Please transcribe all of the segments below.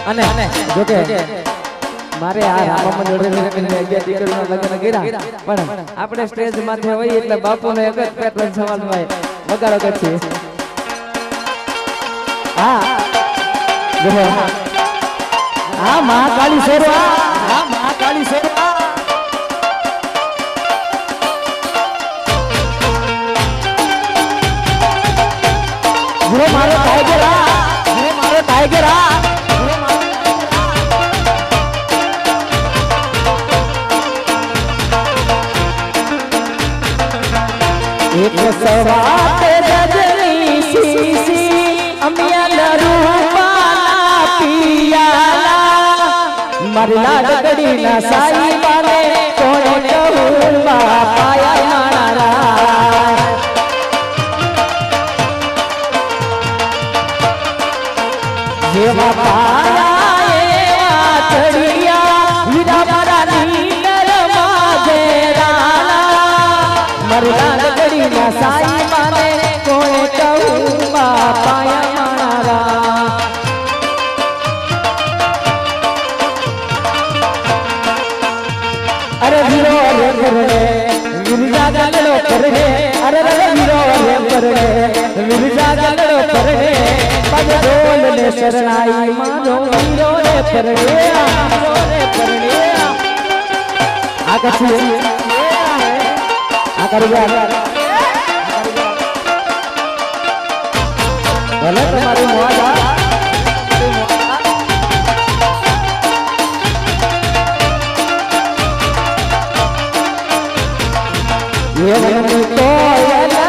અને જો કે મારે આ રામા જોડે 11 દીકરીઓના લગ્ન કર્યા પણ આપણે સ્ટેજ માથે હોય એટલે બાપુનો એક જ પેટર્ન સવાલમાં વગાડો કરશે. હા હા મહાકાળી શેરવા, હા મહાકાળી શેરવા. ગુરુ મારો ટાઈગર આ, ગુરુ મારો ટાઈગર આ. एक सवात रजनी सीसी अमिया रूपाना पियाला मरला डगड़ी ना साई वाले कोने कहूँ पाया मारा जेवा पाया चढ़िया हीरा बड़ा नीर मरला डगड़ी ना साई वाले कोने कहूँ पाया मारा. अरे वीरो रे परणे मिर्जा गलो परणे, अरे रे वीरो रे परणे मिर्जा गलो परणे पग ढोल ने शरणाई मानो वीरो रे परणे, वीरो रे परणे. आकछि आकर गया भले तुम्हारी मौज ये वन तो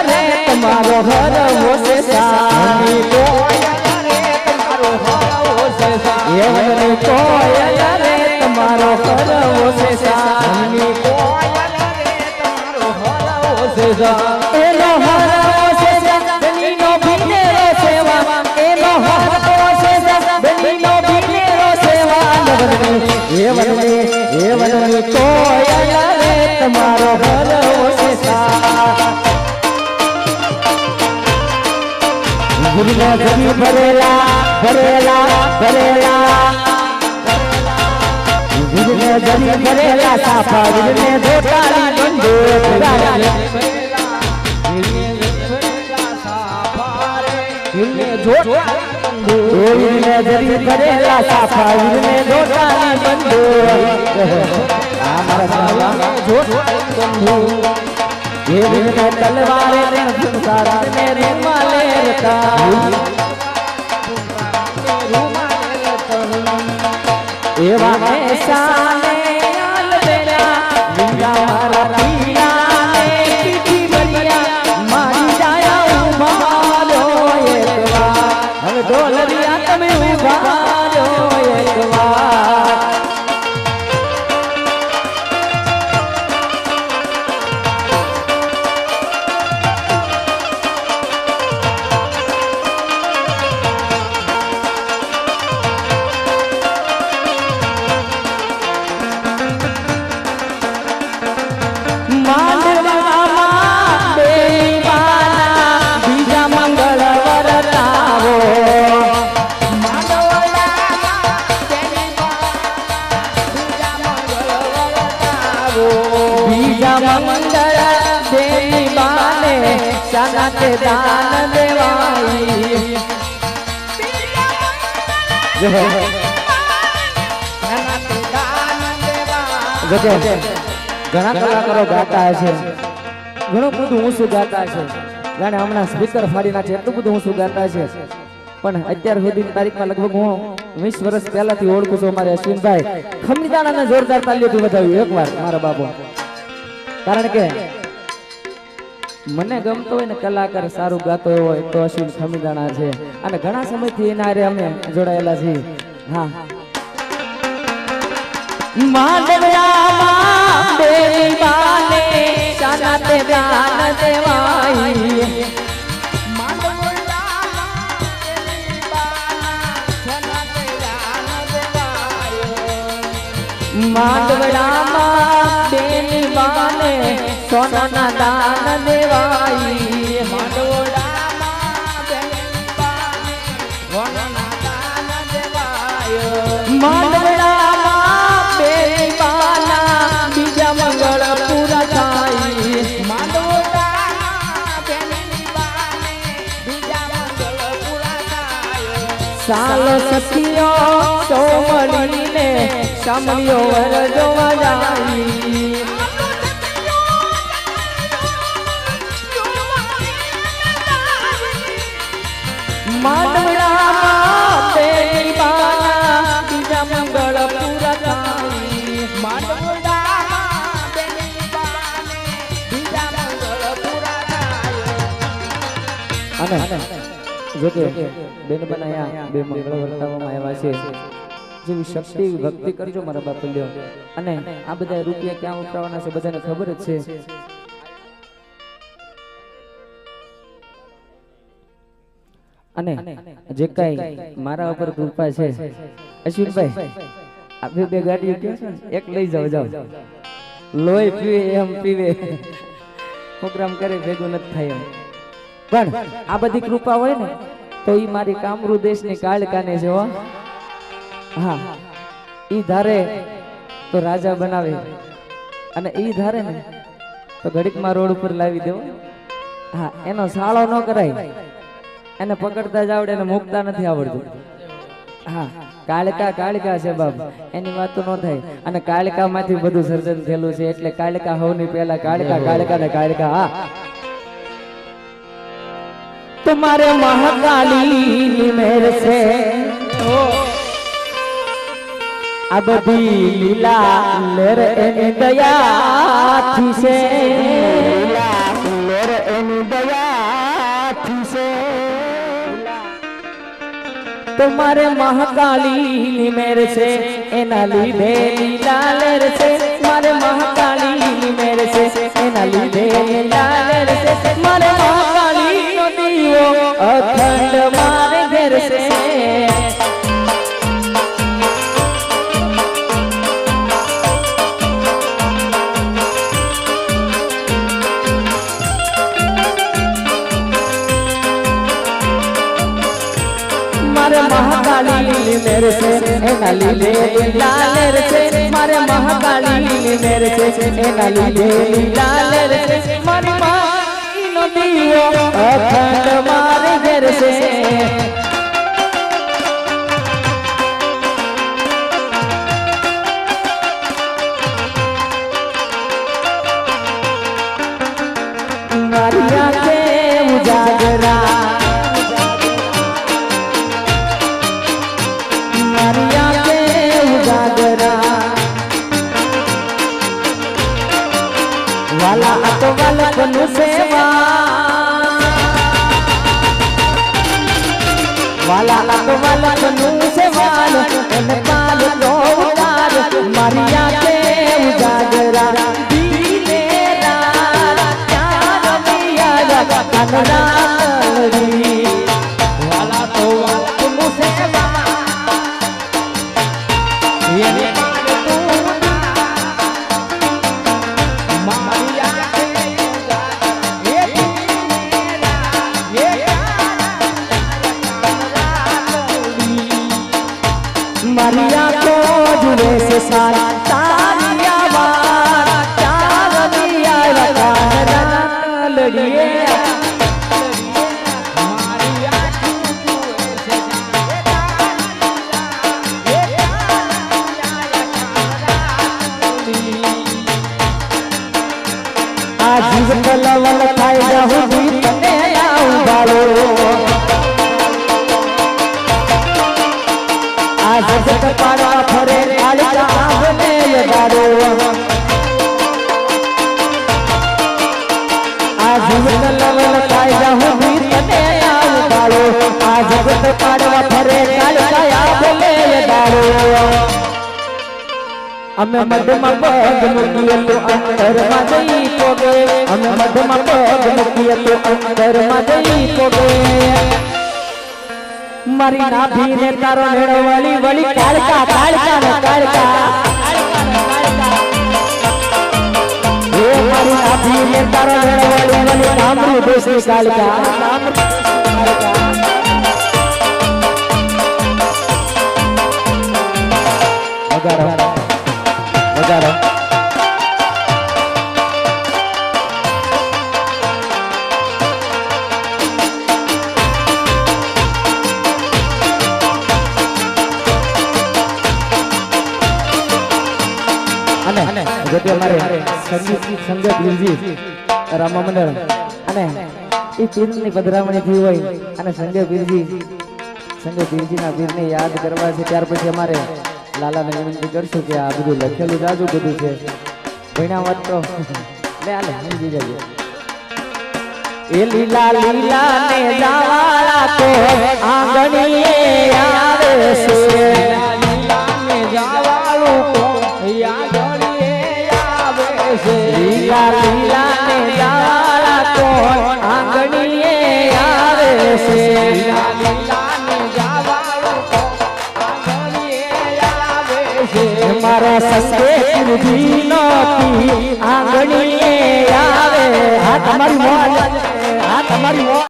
रे तुम्हारो घर वो से सानी को तुम्हारो घर वो से सानी, ये वन तो रे तुम्हारो घर वो से सानी को तुम्हारो घर वो से सानी. ए लो हर वो से सानी नो बिनेरो सेवा, ए लो हर वो से सानी नो बिनेरो सेवा. ये वन तो रे तुम्हारो घर वो से गुरुने जरी भरेला भरेला भरेला गुरुने जरी भरेला साफा गुरुने धोताली बंदूक गुरुने जरी भरेला साफा गुरुने धोताली बंदूक हमारा साला धोताली बंदूक. ये बिना तलवारे रे संसारा मेरे माले रता ये वाने साने आल बेला बिना मारा पीना किटी बलिया मारी जाया उमारो एक बार हम डोलरिया तुम्हें उबारो एक बार. के दान देवाई घણા કલાકારો ગાતા હશે, ઘણું બધું ઊંચું ગાતા હશે, જાણે હમણાં સ્પીકર ફાડી નાખે એટલું બધું ઊંચું ગાતા હશે. પણ અત્યાર સુધીની તારીખમાં લગભગ હું 20 વર્ષ પહેલાથી ઓળખું છું અમારે અશ્વિનભાઈ ખમીદાણાને જોરદાર તાલીઓથી વધાવ્યું એકવાર મારા બાપુ. કારણ કે મને ગમતો હોય ને કલાકાર સારું ગાતો હોય તો અશ્વિન ખમીદાણા છે અને ઘણા સમયથી એના હારે અમે જોડાયેલા છીએ. હા માંડવ્યામાં બેરી બાને શાનાતે ગાન દેવાઈ માંડવડામાં બેની બાને સોનાના દાન દેવાઈ માંડવડામાં બેની બાને માંડવડામાં બેની બાના બીજા મંગળ પૂરા થાય સાલ સખીઓ સૌ મળીને સામળીઓ વર જોવા જાય માંડવડામાં બેની બાના બીજા મંગળ પૂરા થાય માંડવડામાં બેની બાને બીજા મંગળ પૂરા થાય અને જોકે બેન બનાયા બે મંગળ વર્તાવવામાં આવ્યા છે જેવી શક્તિ ભક્તિ કરજો મારા બાપ લ્યો અને આ બધા રૂપિયા ક્યાં ઉતરવાના છે બધાને ખબર જ છે અને જે કઈ મારા ઉપર કૃપા છે અશ્વિનભાઈ આપણે બે ગાડીઓ કે છે એક લઈ જાઓ જાઓ લોહી પીવે એમ પીવે પ્રોગ્રામ કરે ભેગું નથી થાય એમ પણ આ બધી કૃપા હોય ને તો ઈ મારી કામરૂ દેશની કાળકાને છે હો હા ઈ ધારે તો રાજા બનાવે અને ઈ ધારે ને તો ઘડીકમાં રોડ ઉપર લાવી દેવો હા એનો સાળો ન કરાય એને પકડતા જ આવડે ને મૂકતા નથી આવડતું હા કાળકા કાળકા છે બાપ એની વાત તો ન થાય અને કાળકા માંથી બધું સર્જન થયેલું છે એટલે કાળકા હોવની પહેલા કાળકા કાળકા ને કાળકા હા तुम्हारे महाकाली मेर से अब भी लीला लेर एनी दया थी से लेर एनी दया थी से तुम्हारे महाकाली मेर से एना लीधे लीला लेर से मारे महाकाली मेर से एना लीधे लीला लेर से मारे महाकाली अखंड मारे घर से मारे महाकाली मेरे से एना लीले लालेर से मारे महाकाली मेरे से एना लीले लालेर से मारी अखंड मारे घर से मारिया के उजागरा मारिया के उजागरा वाला तो वाला कनु सेवा वाला तो वाला कनु से वाल एन पाल लो उतार मारिया के उजागरा दीने रात चार मिया कनरा करी वाला तो वाला कनु से वाल ये पाल तो मारिया के मारिया को जुड़े से सारा तारिया बार चार दिया रकान लड़िए आज कलवल खाई जाऊं भी तने आऊं बालो आज जग पारा फरे कालिका आंगने लगारो आज कलवल खाई जाऊं भी तने आऊं बालो आज जग पारा फरे कालिका आंगने लगारो અમે મધમાં પગ મૂકીએ તો અંતરમાં જઈ પોગે અમે મધમાં પગ મૂકીએ તો અંતરમાં જઈ પોગે મારી નાભીને તારો નેડવાળી વળી કાળકા કાળકા ને કાળકા એ મારી નાભીને તારો નેડવાળી વળી કામરૂ દેશી કાળકા જેતે અમારે સંગત વીરજી રામા મંડળ અને એ પીરની પધરામણી થઈ હોય અને સંજય વીરજીના પીરને યાદ કરવા છે ત્યાર પછી અમારે લાલાને વિનંતી કરશું કે આ બધું લખેલું જાજુ બધું છે ભણ્યા વાત તો લે આલે સમજી જજો એ લીલા લીલા ને જાવાળા તો આંગણીએ આવે છે લીલા ને જાવાળું તો આંગણીએ આવે છે લીલા લીલા ને જાવાળા તો આંગણીએ આવે છે લીલા લીલા ને જાવાળું તો આંગણીએ આવે છે મારા સંદેશજી નો આંગણીએ આવે આ તમારી મોજ